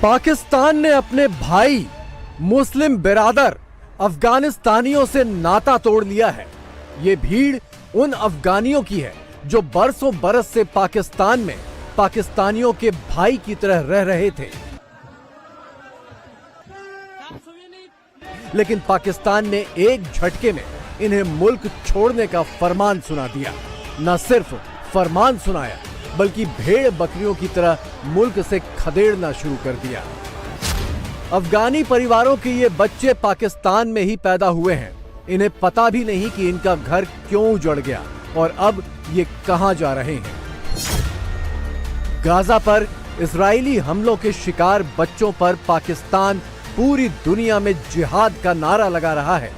पाकिस्तान ने अपने भाई मुस्लिम बिरादर अफगानिस्तानियों से नाता तोड़ लिया है। ये भीड़ उन अफगानियों की है जो बरसों बरस से पाकिस्तान में पाकिस्तानियों के भाई की तरह रह रहे थे, लेकिन पाकिस्तान ने एक झटके में इन्हें मुल्क छोड़ने का फरमान सुना दिया। न सिर्फ फरमान सुनाया बल्कि भेड़ बकरियों की तरह मुल्क से खदेड़ना शुरू कर दिया। अफगानी परिवारों के ये बच्चे पाकिस्तान में ही पैदा हुए हैं। इन्हें पता भी नहीं कि इनका घर क्यों उजड़ गया और अब ये कहां जा रहे हैं। गाजा पर इजरायली हमलों के शिकार बच्चों पर पाकिस्तान पूरी दुनिया में जिहाद का नारा लगा रहा है,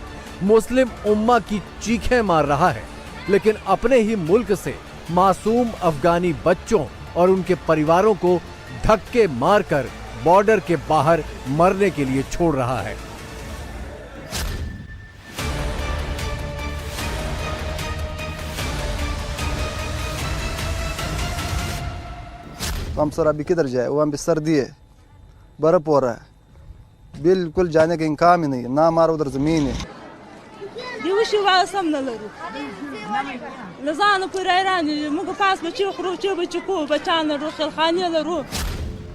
मुस्लिम उम्मा की चीखें मार रहा है, लेकिन अपने ही मुल्क से मासूम अफगानी बच्चों और उनके परिवारों को धक्के मारकर बॉर्डर के बाहर मरने के लिए छोड़ रहा है। हम सर अभी किधर जाए, वहाँ पे सर्दी है, बर्फ हो रहा है, बिल्कुल जाने का इनकाम ही नहीं है, ना हमारा उधर जमीन है।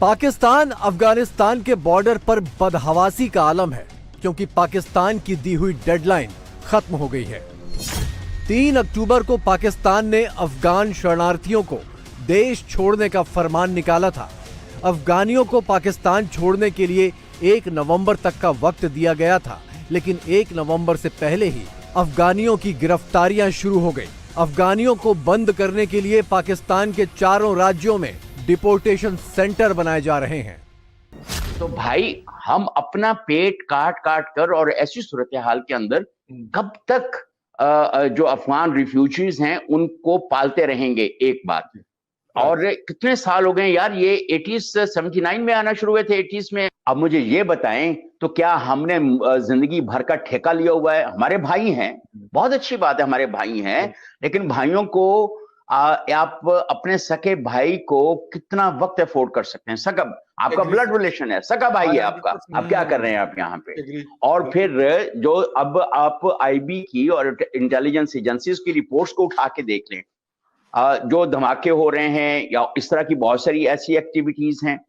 पाकिस्तान अफगानिस्तान के बॉर्डर पर बदहवासी का आलम है, क्योंकि पाकिस्तान की दी हुई डेडलाइन खत्म हो गई है। 3 अक्टूबर को पाकिस्तान ने अफगान शरणार्थियों को देश छोड़ने का फरमान निकाला था। अफगानियों को पाकिस्तान छोड़ने के लिए 1 नवंबर तक का वक्त दिया गया था, लेकिन 1 नवंबर से पहले ही अफगानियों की गिरफ्तारियां शुरू हो गई। अफगानियों को बंद करने के लिए पाकिस्तान के 4 राज्यों में डिपोर्टेशन सेंटर बनाए जा रहे हैं। तो भाई हम अपना पेट काट काट कर और ऐसी सूरत हाल के अंदर कब तक जो अफगान रिफ्यूजीज हैं उनको पालते रहेंगे? एक बात, और कितने साल हो गए यार, ये 79 में आना शुरू हुए थे, 80s में। अब मुझे ये बताएं, तो क्या हमने जिंदगी भर का ठेका लिया हुआ है? हमारे भाई हैं, बहुत अच्छी बात है, हमारे भाई हैं, लेकिन भाइयों को आप अपने सके भाई को कितना वक्त अफोर्ड कर सकते हैं? सका, आपका ब्लड रिलेशन है, सका भाई है आपका, आप क्या कर रहे हैं आप यहाँ पे? और फिर जो अब आप आईबी की और इंटेलिजेंस एजेंसीज की रिपोर्ट्स को उठा के देख लें, जो धमाके हो रहे हैं या इस तरह की बहुत सारी ऐसी एक्टिविटीज हैं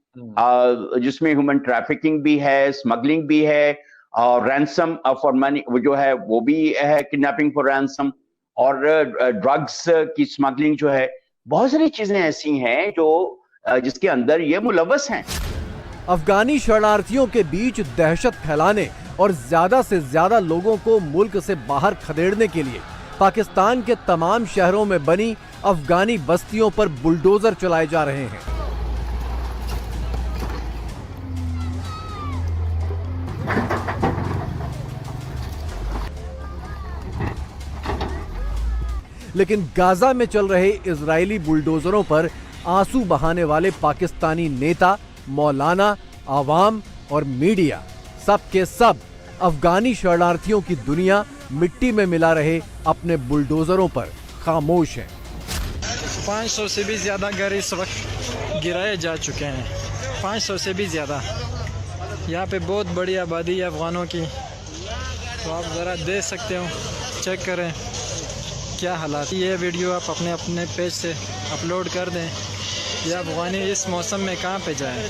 जिसमें ह्यूमन ट्रैफिकिंग भी है, स्मगलिंग भी है, और रैंसम फॉर मनी जो है वो भी है, किडनैपिंग फॉर रैंसम, और ड्रग्स की स्मगलिंग जो है, बहुत सारी चीजें ऐसी हैं जो जिसके अंदर ये मुलव्वस हैं। अफगानी शरणार्थियों के बीच दहशत फैलाने और ज्यादा से ज्यादा लोगों को मुल्क से बाहर खदेड़ने के लिए पाकिस्तान के तमाम शहरों में बनी अफगानी बस्तियों पर बुलडोजर चलाए जा रहे हैं। लेकिन गाजा में चल रहे इजरायली बुलडोजरों पर आंसू बहाने वाले पाकिस्तानी नेता, मौलाना, आवाम और मीडिया, सब के सब अफगानी शरणार्थियों की दुनिया मिट्टी में मिला रहे अपने बुलडोजरों पर खामोश हैं। 500 से भी ज़्यादा घर इस वक्त गिराए जा चुके हैं, 500 से भी ज़्यादा। यहाँ पे बहुत बड़ी आबादी है अफ़गानों की, तो आप ज़रा देख सकते हो, चेक करें क्या हालात। ये वीडियो आप अपने अपने पेज से अपलोड कर दें। ये अफ़गानी इस मौसम में कहाँ पे जाएं?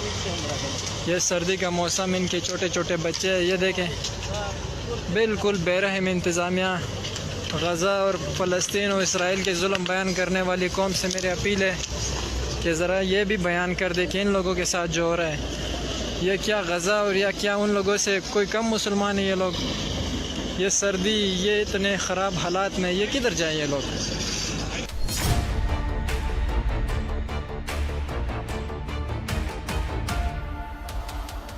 ये सर्दी का मौसम, इनके छोटे छोटे बच्चे हैं, ये देखें, बिल्कुल बेरहम इंतज़ामिया। गज़ा और फ़लस्तीन और इसराइल के जुल्म बयान करने वाली कौम से मेरी अपील है कि ज़रा ये भी बयान कर दे कि इन लोगों के साथ जो हो रहा है, ये क्या गज़ा और या क्या उन लोगों से कोई कम मुसलमान है ये लोग? ये सर्दी, ये इतने ख़राब हालात में ये किधर जाएं ये लोग?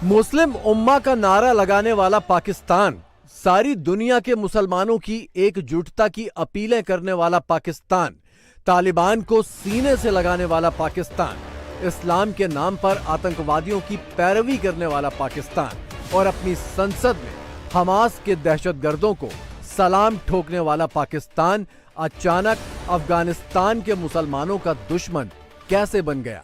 मुस्लिम उम्मा का नारा लगाने वाला पाकिस्तान, सारी दुनिया के मुसलमानों की एकजुटता की अपीलें करने वाला पाकिस्तान, तालिबान को सीने से लगाने वाला पाकिस्तान, इस्लाम के नाम पर आतंकवादियों की पैरवी करने वाला पाकिस्तान और अपनी संसद में हमास के दहशतगर्दों को सलाम ठोकने वाला पाकिस्तान अचानक अफगानिस्तान के मुसलमानों का दुश्मन कैसे बन गया?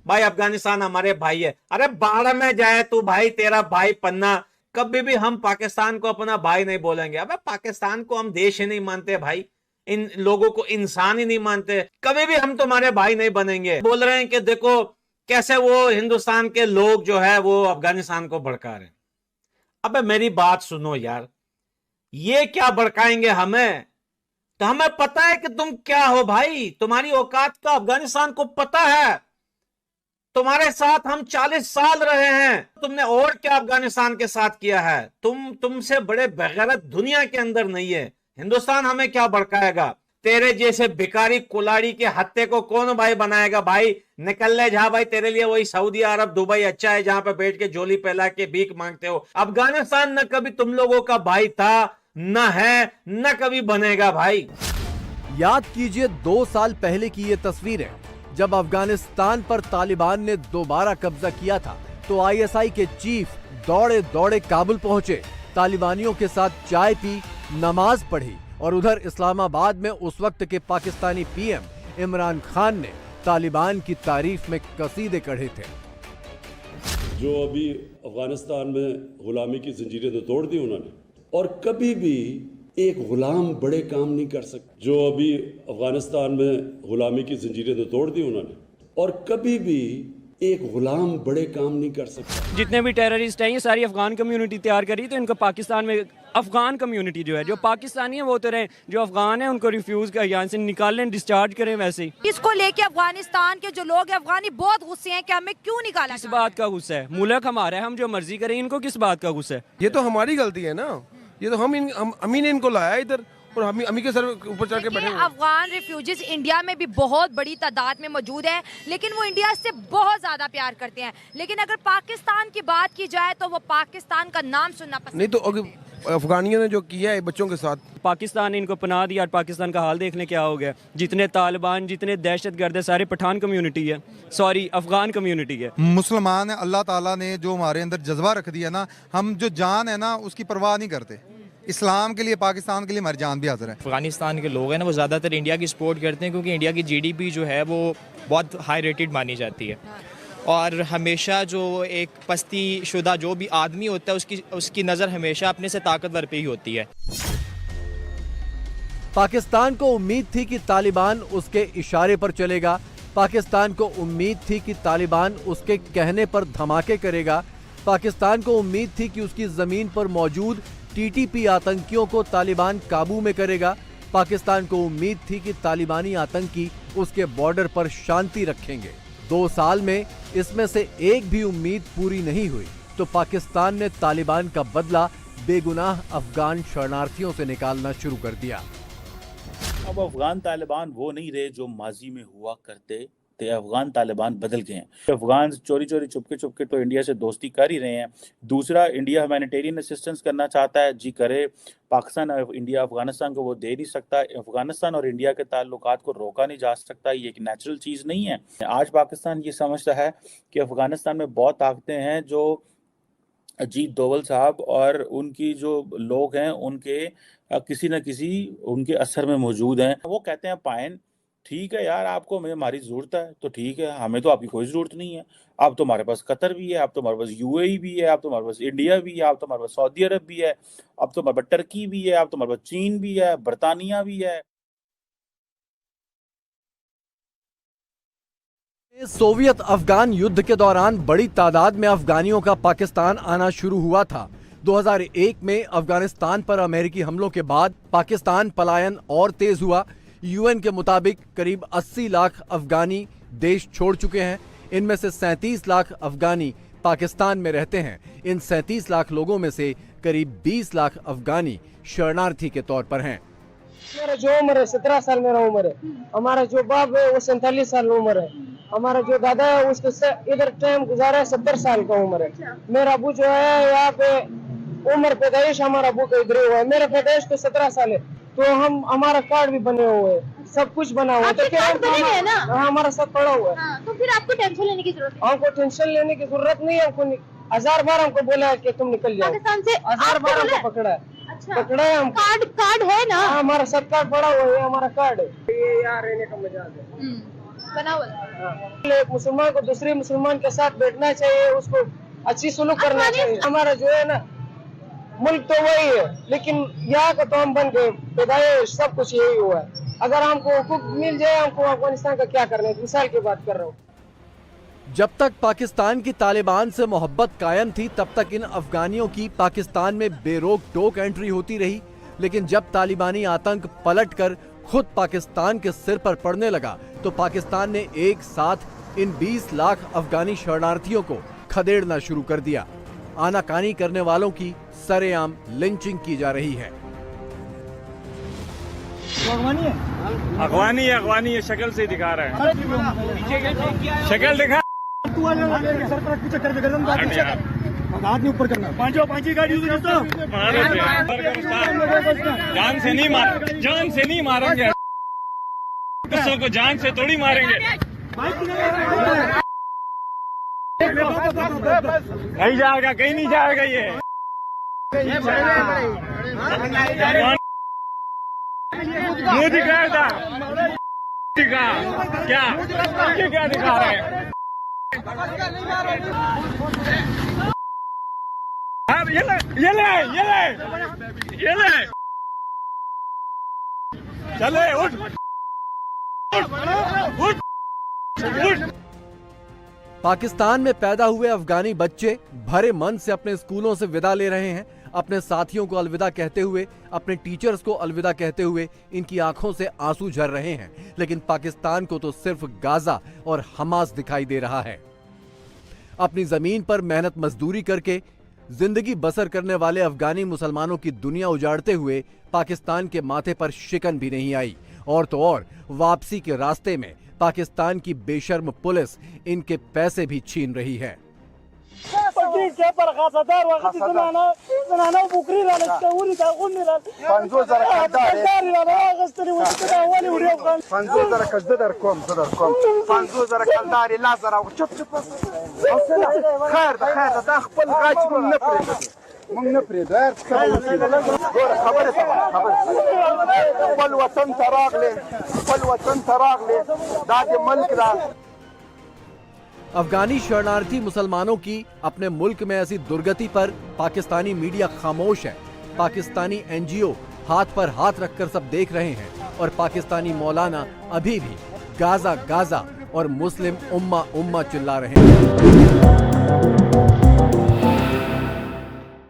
भाई अफगानिस्तान हमारे भाई है। अरे बाढ़ में जाए तू भाई, तेरा भाई पन्ना। कभी भी हम पाकिस्तान को अपना भाई नहीं बोलेंगे। अबे पाकिस्तान को हम देश ही नहीं मानते भाई, इन लोगों को इंसान ही नहीं मानते, कभी भी हम तुम्हारे भाई नहीं बनेंगे। बोल रहे हैं कि देखो कैसे वो हिंदुस्तान के लोग जो है वो अफगानिस्तान को भड़का रहे हैं। अबे मेरी बात सुनो यार, ये क्या भड़काएंगे हमें? तो हमें पता है कि तुम क्या हो भाई, तुम्हारी औकात का अफगानिस्तान को पता है। तुम्हारे साथ हम 40 साल रहे हैं, तुमने और क्या अफगानिस्तान के साथ किया है? तुमसे बड़े बेगैरत दुनिया के अंदर नहीं है। हिंदुस्तान हमें क्या भड़काएगा? तेरे जैसे भिखारी कुलाड़ी के हत्ते को कौन भाई बनाएगा? भाई निकल ले जा भाई, तेरे लिए वही सऊदी अरब दुबई अच्छा है जहां पे बैठ के झोली फैला के भीख मांगते हो। अफगानिस्तान न कभी तुम लोगों का भाई था, न है, न कभी बनेगा भाई। याद कीजिए 2 साल पहले की ये तस्वीरें, जब अफगानिस्तान पर तालिबान ने दोबारा कब्जा किया था तो आईएसआई के चीफ दौड़े दौड़े काबुल पहुंचे, तालिबानियों के साथ चाय पी, नमाज पढ़ी और उधर इस्लामाबाद में उस वक्त के पाकिस्तानी पीएम इमरान खान ने तालिबान की तारीफ में कसीदे कढ़े थे। जो अभी अफगानिस्तान में गुलामी की जंजीरें तो तोड़ दी उन्होंने, और कभी भी एक गुलाम बड़े काम नहीं कर सकते। जो अभी अफगानिस्तान में गुलामी की जंजीरें तो तोड़ दी उन्होंने, और कभी भी एक गुलाम बड़े काम नहीं कर सकता। जितने भी टेररिस्ट हैं ये सारी अफगान कम्युनिटी तैयार करी, तो इनको पाकिस्तान में अफगान कम्युनिटी जो है, जो पाकिस्तानी है वो तो रहे, जो अफगान है उनको रिफ्यूज कर यहाँ से निकालें, डिस्चार्ज करें। वैसे ही इसको लेके अफगानिस्तान के जो लोग हैं अफगानी बहुत गुस्से हैं कि हमें क्यों निकाला। किस बात का गुस्सा है? मुल्क हमारा है, हम जो मर्जी करें, इनको किस बात का गुस्सा है? ये तो हमारी गलती है ना, ये तो हम ही ने इनको लाया इधर और हम ही के सर ऊपर चढ़ के बैठे हुए। अफगान रिफ्यूजीज इंडिया में भी बहुत बड़ी तादाद में मौजूद है, लेकिन वो इंडिया से बहुत ज्यादा प्यार करते हैं। लेकिन अगर पाकिस्तान की बात की जाए तो वो पाकिस्तान का नाम सुनना पसंद नहीं। तो अफगानियों ने जो किया है बच्चों के साथ, पाकिस्तान ने इनको पनाह दिया और पाकिस्तान का हाल देखने क्या हो गया। जितने तालिबान, जितने दहशतगर्द है, सारे पठान कम्युनिटी है, सॉरी अफगान कम्युनिटी है। मुसलमान है, अल्लाह ताला ने जो हमारे अंदर जज्बा रख दिया ना, हम जो जान है ना उसकी परवाह नहीं करते। इस्लाम के लिए, पाकिस्तान के लिए हमारी जान भी हाजिर है। अफगानिस्तान के लोग हैं ना वो ज़्यादातर इंडिया की सपोर्ट करते हैं, क्योंकि इंडिया की जीडीपी जो है वो बहुत हाई रेटेड मानी जाती है, और हमेशा जो एक पस्ती शुदा जो भी आदमी होता है उसकी नज़र हमेशा अपने से ताकतवर पे ही होती है। पाकिस्तान को उम्मीद थी कि तालिबान उसके इशारे पर चलेगा, पाकिस्तान को उम्मीद थी कि तालिबान उसके कहने पर धमाके करेगा, पाकिस्तान को उम्मीद थी कि उसकी जमीन पर मौजूद टीटीपी आतंकियों को तालिबान काबू में करेगा, पाकिस्तान को उम्मीद थी कि तालिबानी आतंकी उसके बॉर्डर पर शांति रखेंगे। 2 साल में इसमें से एक भी उम्मीद पूरी नहीं हुई तो पाकिस्तान ने तालिबान का बदला बेगुनाह अफगान शरणार्थियों से निकालना शुरू कर दिया। अब अफगान तालिबान वो नहीं रहे जो माजी में हुआ करते थे। अफगान तालिबान बदल गए हैं। अफगान चोरी चोरी चुपके तो इंडिया से दोस्ती कर ही रहे हैं। दूसरा, इंडिया ह्यूमैनिटेरियन असिस्टेंस करना चाहता है, जी करे। पाकिस्तान और इंडिया अफगानिस्तान को वो दे नहीं सकता। अफगानिस्तान और इंडिया के ताल्लुकात को रोका नहीं जा सकता, ये एक नेचुरल चीज़ नहीं है। आज पाकिस्तान ये समझता है कि अफगानिस्तान में बहुत ताकतें हैं जो अजीत डोवल साहब और उनकी जो लोग हैं उनके किसी न किसी उनके असर में मौजूद हैं। वो कहते हैं पाइन ठीक है यार, आपको हमारी ज़रूरत है तो ठीक है, हमें तो आपकी कोई ज़रूरत नहीं है। अब तो हमारे पास कतर भी है, अब तो हमारे पास यूएई भी है, अब तो हमारे पास इंडिया भी है, अब तो हमारे पास सऊदी अरब भी है, अब तो हमारे पास टर्की भी है, अब तो हमारे पास चीन भी है, बरतानिया भी है। सोवियत अफगान युद्ध के दौरान बड़ी तादाद में अफगानियों का पाकिस्तान आना शुरू हुआ था। 2001 में अफगानिस्तान पर अमेरिकी हमलों के बाद पाकिस्तान पलायन और तेज हुआ। यूएन के मुताबिक करीब 80 लाख अफगानी देश छोड़ चुके हैं। इनमें से 37 लाख अफगानी पाकिस्तान में रहते हैं। इन 37 लाख लोगों में से करीब 20 लाख अफगानी शरणार्थी के तौर पर हैं। मेरा जो उम्र है 17 साल मेरा उम्र है। हमारा जो बाप है वो 47 साल उम्र है। हमारा जो दादा है उसके इधर टाइम गुजारा है 70 साल का उम्र है। मेरा अबू जो है यहाँ पे उम्र पैदाइश हमारा अबू का इधर हुआ है। मेरा पैदाइश तो 17 साल है, तो हमारा कार्ड भी बने हुए है, सब कुछ बना हुआ है। तो क्या है ना, हमारा सब पड़ा हुआ है। तो फिर आपको टेंशन लेने की जरूरत है? हमको टेंशन लेने की जरूरत नहीं है। हमको 1000 बार हमको बोला है कि तुम निकल जाओ पाकिस्तान से। 1000 बार हमको पकड़ा है। अच्छा, पकड़ा है हम। कार्ड है ना? हमारा सब कार्ड पड़ा हुआ है, हमारा कार्ड है। ये यहाँ रहने का मजाक है। एक मुसलमान को दूसरे मुसलमान के साथ बैठना चाहिए, उसको अच्छी सुलूक करना चाहिए। हमारा जो है ना मुल्क तो वही है, लेकिन यहाँ का तो हम बन गए, पैदाइश सब कुछ यही हुआ है। अगर हमको हुकूक मिल जाए, हमको अफगानिस्तान का क्या करना है, मिसाल की बात कर रहा हूँ। जब तक पाकिस्तान की तालिबान से मोहब्बत कायम थी, तब तक इन अफगानियों की पाकिस्तान में बेरोक टोक एंट्री होती रही। लेकिन जब तालिबानी आतंक पलटकर खुद पाकिस्तान के सिर पर पड़ने लगा, तो पाकिस्तान ने एक साथ इन 20 लाख अफगानी शरणार्थियों को खदेड़ना शुरू कर दिया। आनाकानी करने वालों की सरेआम लिंचिंग की जा रही है। अगवानी है, शक्ल से दिखा रहा है, शक्ल दिखा। हाथ ऊपर करना, पांची गाड़ी जान से नहीं मारेंगे, किसों को जान से थोड़ी मारेंगे। नहीं जाएगा, कहीं नहीं जाएगा ये। मुंह दिखाया था, क्या दिखा रहे हैं? ये ले चले, उठ। पाकिस्तान में पैदा हुए अफगानी बच्चे भरे मन से अपने स्कूलों से विदा ले रहे हैं। अपने साथियों को अलविदा कहते हुए, अपने टीचर्स को अलविदा कहते हुए इनकी आंखों से आंसू झर रहे हैं। लेकिन पाकिस्तान को तो सिर्फ गाजा और हमास दिखाई दे रहा है। अपनी जमीन पर मेहनत मजदूरी करके जिंदगी बसर करने वाले अफगानी मुसलमानों की दुनिया उजाड़ते हुए पाकिस्तान के माथे पर शिकन भी नहीं आई। और तो और वापसी के रास्ते में पाकिस्तान की बेशर्म पुलिस इनके पैसे भी छीन रही है। अफगानी शरणार्थी मुसलमानों की अपने मुल्क में ऐसी दुर्गति पर पाकिस्तानी मीडिया खामोश है। पाकिस्तानी एनजीओ हाथ पर हाथ रखकर सब देख रहे हैं और पाकिस्तानी मौलाना अभी भी गाजा गाजा और मुस्लिम उम्मा उम्मा चिल्ला रहे हैं।